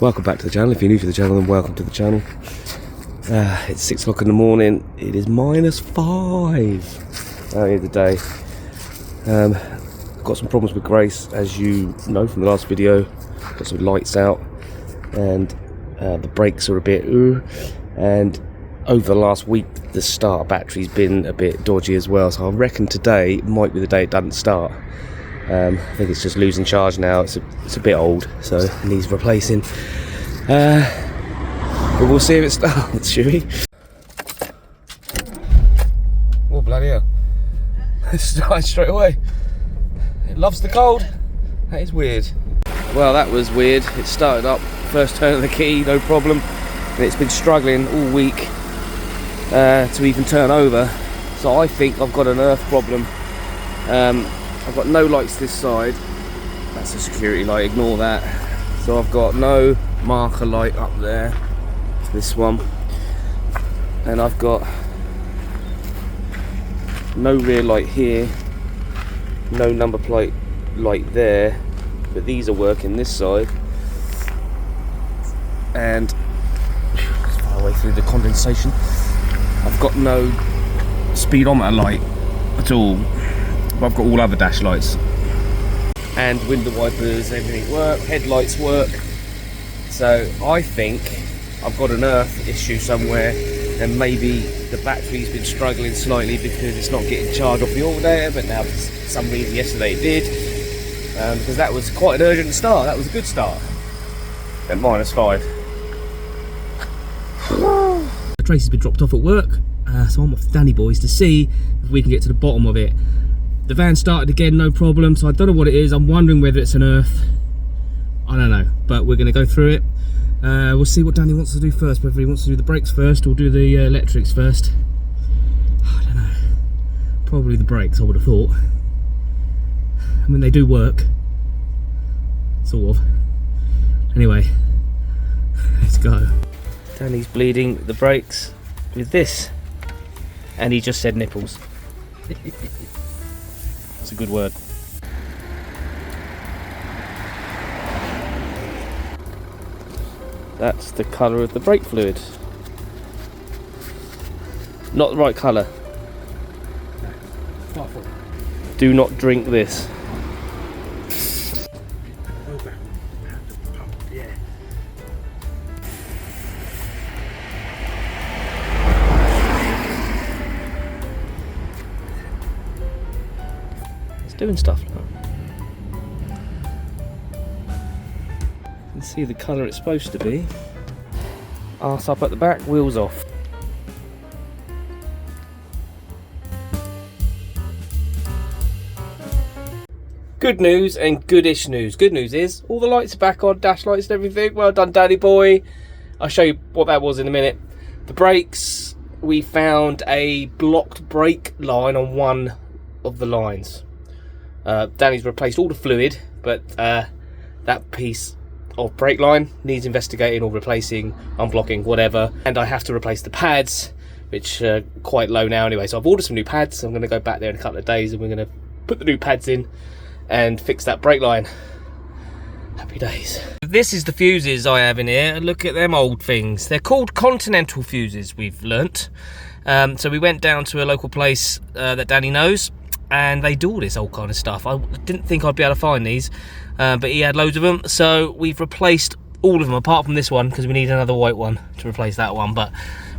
Welcome back to the channel. If you're new to the channel, then welcome to the channel. It's 6 o'clock in the morning. It is -5 out here today. Got some problems with Grace, as you know from the last video. Got some lights out, and the brakes are a bit and over the last week the starter battery's been a bit dodgy as well, so I reckon today might be the day it doesn't start. I think it's just losing charge now. It's a bit old, so it needs replacing. But we'll see if it starts, shall we? Oh, bloody hell. It started straight away. It loves the cold. That is weird. Well, that was weird. It started up, first turn of the key, no problem. And it's been struggling all week to even turn over. So I think I've got an earth problem. I've got no lights this side. That's a security light, ignore that. So I've got no marker light up there, this one. And I've got no rear light here, no number plate light there, but these are working this side. And it's far away through the condensation. I've got no speedometer light at all. I've got all other dash lights and window wipers, everything work, headlights work. So I think I've got an earth issue somewhere, and maybe the battery's been struggling slightly because it's not getting charged off the alternator, but now for some reason yesterday it did, because that was quite an urgent start. That was a good start at -5. Tracy's been dropped off at work, so I'm off to Danny Boys to see if we can get to the bottom of it. The van started again, no problem, so I don't know what it is. I'm wondering whether it's an earth. I don't know, but we're going to go through it. We'll see what Danny wants to do first, whether he wants to do the brakes first or do the electrics first. I don't know. Probably the brakes, I would have thought. I mean, they do work. Sort of. Anyway, let's go. Danny's bleeding the brakes with this. And he just said nipples. It's a good word. That's the colour of the brake fluid. Not the right colour. No. Do not drink this. Doing stuff now. You can see the colour it's supposed to be. Arse up at the back, wheels off. Good news and goodish news. Good news is all the lights are back on, dash lights and everything. Well done, Daddy boy. I'll show you what that was in a minute. The brakes, we found a blocked brake line on one of the lines. Danny's replaced all the fluid, but that piece of brake line needs investigating or replacing, unblocking, whatever. And I have to replace the pads, which are quite low now anyway. So I've ordered some new pads. I'm going to go back there in a couple of days and we're going to put the new pads in and fix that brake line. Happy days. This is the fuses I have in here. Look at them old things. They're called Continental fuses, we've learnt. So we went down to a local place that Danny knows, and they do all this old kind of stuff. I didn't think I'd be able to find these, but he had loads of them. So we've replaced all of them, apart from this one, because we need another white one to replace that one. But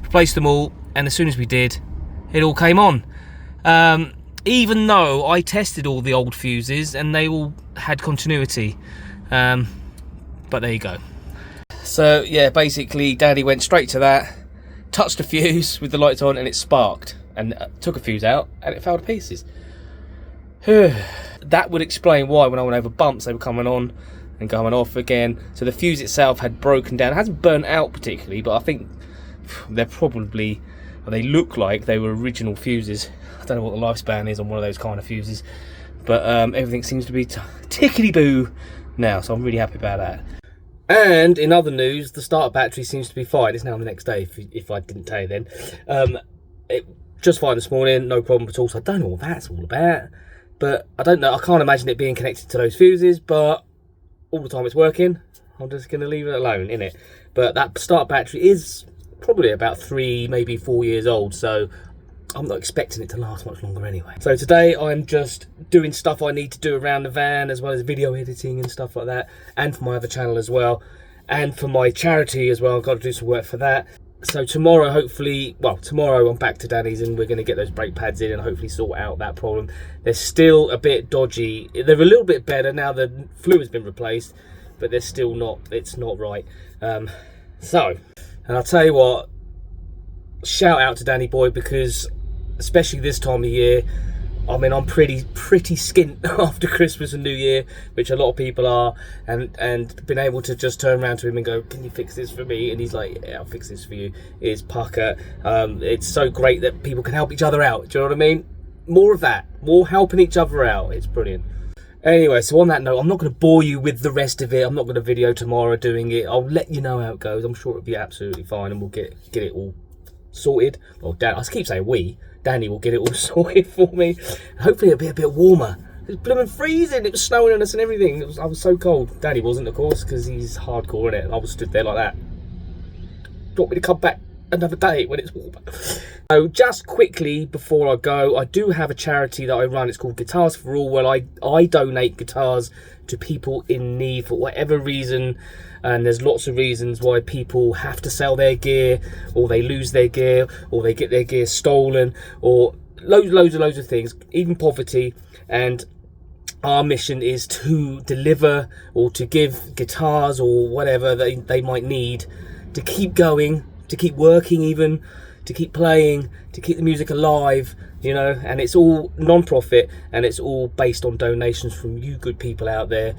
replaced them all, and as soon as we did, it all came on. Even though I tested all the old fuses, and they all had continuity. But there you go. So yeah, basically Daddy went straight to that, touched a fuse with the lights on, and it sparked, and took a fuse out, and it fell to pieces. That would explain why when I went over bumps they were coming on and going off again. So the fuse itself had broken down. It hasn't burnt out particularly, but I think they're probably, or they look like they were original fuses. I don't know what the lifespan is on one of those kind of fuses, but everything seems to be tickety-boo now, so I'm really happy about that. And in other news, the starter battery seems to be fine. It's now the next day, if I didn't tell you then. It just fine this morning, no problem at all. So I don't know what that's all about. But I don't know, I can't imagine it being connected to those fuses, but all the time it's working. I'm just going to leave it alone, innit? But that start battery is probably about 3, maybe 4 years old, so I'm not expecting it to last much longer anyway. So today I'm just doing stuff I need to do around the van, as well as video editing and stuff like that, and for my other channel as well, and for my charity as well. I've got to do some work for that. So tomorrow, hopefully, well, tomorrow I'm back to Danny's and we're going to get those brake pads in and hopefully sort out that problem. They're still a bit dodgy. They're a little bit better now the fluid's been replaced, but they're still not, it's not right. And I'll tell you what, shout out to Danny Boy, because especially this time of year, I mean, I'm pretty skint after Christmas and New Year, which a lot of people are, and been able to just turn around to him and go, can you fix this for me? And he's like, yeah, I'll fix this for you. Is pucker. It's so great that people can help each other out. Do you know what I mean? More of that. More helping each other out. It's brilliant. Anyway, so on that note, I'm not going to bore you with the rest of it. I'm not going to video tomorrow doing it. I'll let you know how it goes. I'm sure it'll be absolutely fine, and we'll get it all sorted. Well, I keep saying we. Danny will get it all sorted for me. Hopefully it'll be a bit warmer. It was blooming freezing. It was snowing on us and everything. I was so cold. Danny wasn't, of course, because he's hardcore, innit? I was stood there like that. Do you want me to come back another day when it's warmer? So just quickly before I go, I do have a charity that I run. It's called Guitars for All, where I donate guitars to people in need for whatever reason. And there's lots of reasons why people have to sell their gear, or they lose their gear, or they get their gear stolen, or loads of things, even poverty. And our mission is to deliver or to give guitars or whatever they might need to keep going, to keep working, even to keep playing, to keep the music alive, you know. And it's all non-profit, and it's all based on donations from you good people out there.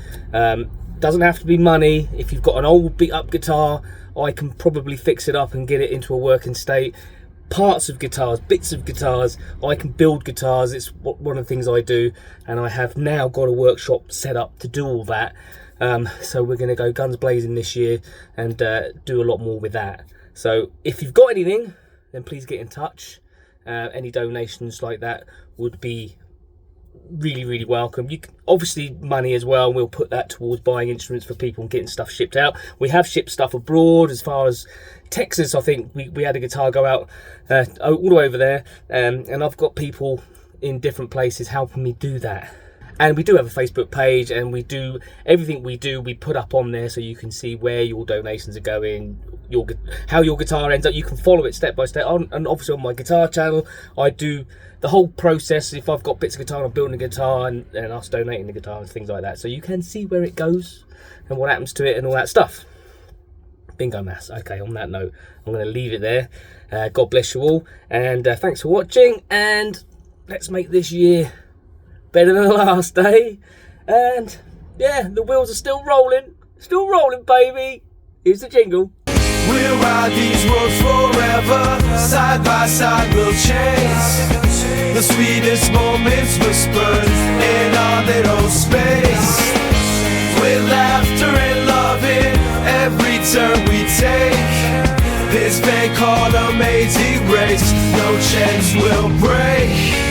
Doesn't have to be money. If you've got an old beat up guitar, I can probably fix it up and get it into a working state. Parts of guitars, bits of guitars, I can build guitars. It's one of the things I do, and I have now got a workshop set up to do all that. So we're going to go guns blazing this year and do a lot more with that. So if you've got anything, then please get in touch. Any donations like that would be really welcome. You can, obviously money as well, we'll put that towards buying instruments for people and getting stuff shipped out. We have shipped stuff abroad, as far as Texas. I think we had a guitar go out all the way over there, and I've got people in different places helping me do that. And we do have a Facebook page, and we do everything we do, we put up on there so you can see where your donations are going, how your guitar ends up. You can follow it step by step. And obviously on my guitar channel, I do the whole process. If I've got bits of guitar, I'm building a guitar, and us donating the guitar and things like that. So you can see where it goes and what happens to it and all that stuff. Bingo mass. Okay, on that note, I'm going to leave it there. God bless you all, and thanks for watching, and let's make this year better than the last day. And yeah, the wheels are still rolling, baby. Here's the jingle. We'll ride these roads forever, side by side we'll chase the sweetest moments whispered in our little space. With laughter and loving every turn we take, this van called Amazing Race, no chance we'll break.